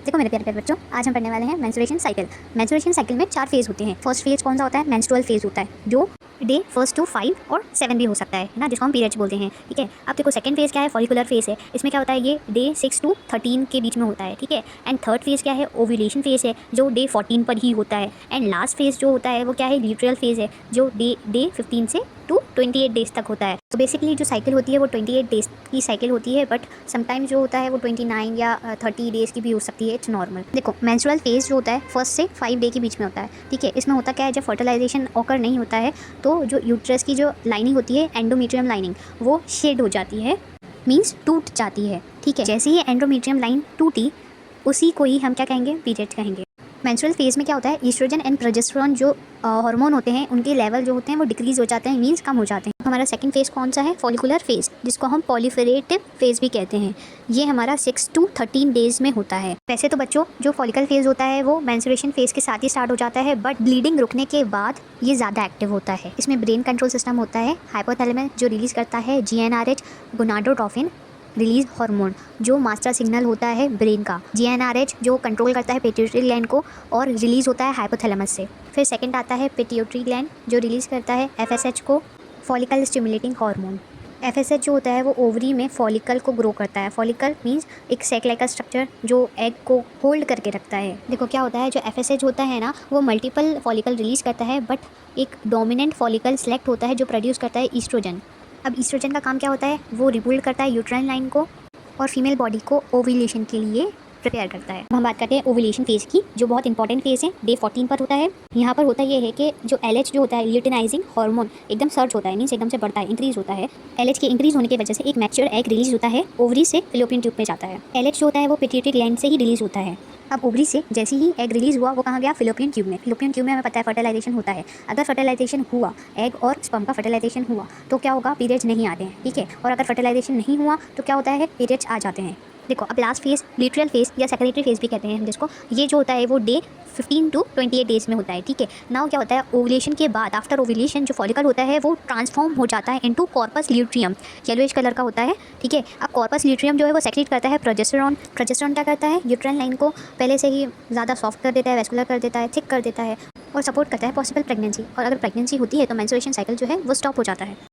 देखो मेरे प्यारे प्यारे बच्चों, आज हम पढ़ने वाले हैं मेंस्ट्रुएशन साइकिल। मेंस्ट्रुएशन साइकिल में 4 फेज होते हैं। फर्स्ट फेज कौन सा होता है? मेंस्ट्रुअल फेज होता है, जो डे 1 to 5 और 7 भी हो सकता है ना, जिसको हम पीरियड्स बोलते हैं। ठीक है, अब देखो सेकंड फेज क्या है? फॉलिकुलर फेज है। इसमें क्या होता है? ये डे 6 to 13 के बीच में होता है। ठीक है, एंड थर्ड फेज क्या है? ओव्यूलेशन फेज है, जो डे 14 पर ही होता है। एंड लास्ट फेज जो होता है वो क्या है? ल्यूट्रियल फेज है, जो डे 15 से टू 28 डेज तक होता है। तो बेसिकली जो साइकिल होती है वो 28 डेज की साइकिल होती है, बट समटाइम्स जो होता है वो 29 या 30 डेज की भी हो सकती है। It's normal. देखो मेंस्ट्रुअल फेज जो होता है फर्स्ट से 5 डे के बीच में होता है। ठीक है, इसमें होता क्या है? जब फर्टिलाइजेशन ऑकर नहीं होता है तो जो यूट्रस की जो लाइनिंग होती है, एंडोमेट्रियम लाइनिंग, वो शेड हो जाती है, मीन्स टूट जाती है। ठीक है, जैसे ही एंडोमेट्रियम लाइन टूटी, उसी को ही हम क्या कहेंगे? पीरियड कहेंगे। मेंस्ट्रुअल फेज में क्या होता है? ईस्ट्रोजन एंड प्रोजेस्टेरोन जो हार्मोन होते हैं, उनके लेवल जो होते हैं वो डिक्रीज हो जाते हैं, मीन्स कम हो जाते हैं। हमारा सेकंड फेज कौन सा है? फॉलिकुलर फेज, जिसको हम पॉलीफेरेटिव फेज भी कहते हैं। ये हमारा 6 to 13 डेज में होता है। वैसे तो बच्चों जो फॉलिकल फेज होता है वो मेंस्ट्रुएशन फेज के साथ ही स्टार्ट हो जाता है, बट ब्लीडिंग रुकने के बाद ये ज़्यादा एक्टिव होता है। इसमें ब्रेन कंट्रोल सिस्टम होता है, हाइपोथैलेमस जो रिलीज करता है GnRH गोनाडोट्रोपिन रिलीज हार्मोन, जो मास्टर सिग्नल होता है ब्रेन का। GnRH जो कंट्रोल करता है पिट्यूटरी ग्लैंड को और रिलीज होता है हाइपोथैलेमस से। फिर सेकंड आता है पिट्यूटरी ग्लैंड, जो रिलीज करता है FSH को, फॉलिकल स्टिमुलेटिंग हार्मोन। FSH जो होता है वो ओवरी में फॉलिकल को ग्रो करता है। फॉलिकल मीन्स एक सैक लाइक स्ट्रक्चर जो एग को होल्ड करके रखता है। देखो क्या होता है, जो FSH होता है ना, वो मल्टीपल फॉलिकल रिलीज करता है, बट एक डोमिनेंट फॉलिकल सेलेक्ट होता है जो प्रोड्यूस करता है ईस्ट्रोजन। अब ईस्ट्रोजन का काम क्या होता है? वो रिबिल्ड करता है यूट्राइन लाइन को और फीमेल बॉडी को ओव्यूलेशन के लिए प्रिपेयर करता है। हम बात करते हैं ओव्यूलेशन फेज की, जो बहुत इंपॉर्टेंट फेज है, डे 14 पर होता है। यहाँ पर होता ये है कि जो LH जो होता है, ल्यूटिनाइजिंग हार्मोन, एकदम सर्च होता है, मीन्स एकदम से बढ़ता है, इंक्रीज होता है। LH के इंक्रीज होने की वजह से एक मैच्योर एग रिलीज होता है, ओवरी से फिलोपियन ट्यूब में जाता है। LH जो होता है वो पिट्यूटरी ग्लैंड से ही रिलीज होता है। अब ओवरी से जैसे ही एग रिलीज हुआ, वो कहाँ गया? फिलोपियन ट्यूब में। फिलोपियन ट्यूब में हमें पता है फर्टिलाइजेशन होता है। अगर फर्टिलाइजेशन हुआ, एग और स्पर्म का फर्टिलाइजेशन हुआ, तो क्या होगा? पीरियड्स नहीं आते हैं। ठीक है, और अगर फर्टिलाइजेशन नहीं हुआ तो क्या होता है? पीरियड्स आ जाते हैं। देखो अब लास्ट फेज ल्यूट्रियल फेज या सेक्रेटरी फेज भी कहते हैं हम जिसको, ये जो होता है वो डे 15 to 28 डेज में होता है। ठीक है, नाउ क्या होता है? ओवुलेशन के बाद, आफ्टर ओवुलेशन, जो फॉलिकल होता है वो ट्रांसफॉर्म हो जाता है इनटू कॉर्पस ल्यूट्रियम, येलोइश कलर का होता है। ठीक है, अब कॉर्पस ल्यूट्रियम जो है वो सेक्रेट करता है प्रोजेस्टेरोन। प्रोजेस्टेरोन क्या करता है? यूट्राइन लाइन को पहले से ही ज़्यादा सॉफ्ट कर देता है, वेस्कुलर कर देता है, थिक कर देता है और सपोर्ट करता है पॉसिबल प्रेगनेंसी। और अगर प्रेगनेंसी होती है तो मेंस्ट्रुएशन साइकिल जो है वो स्टॉप हो जाता है।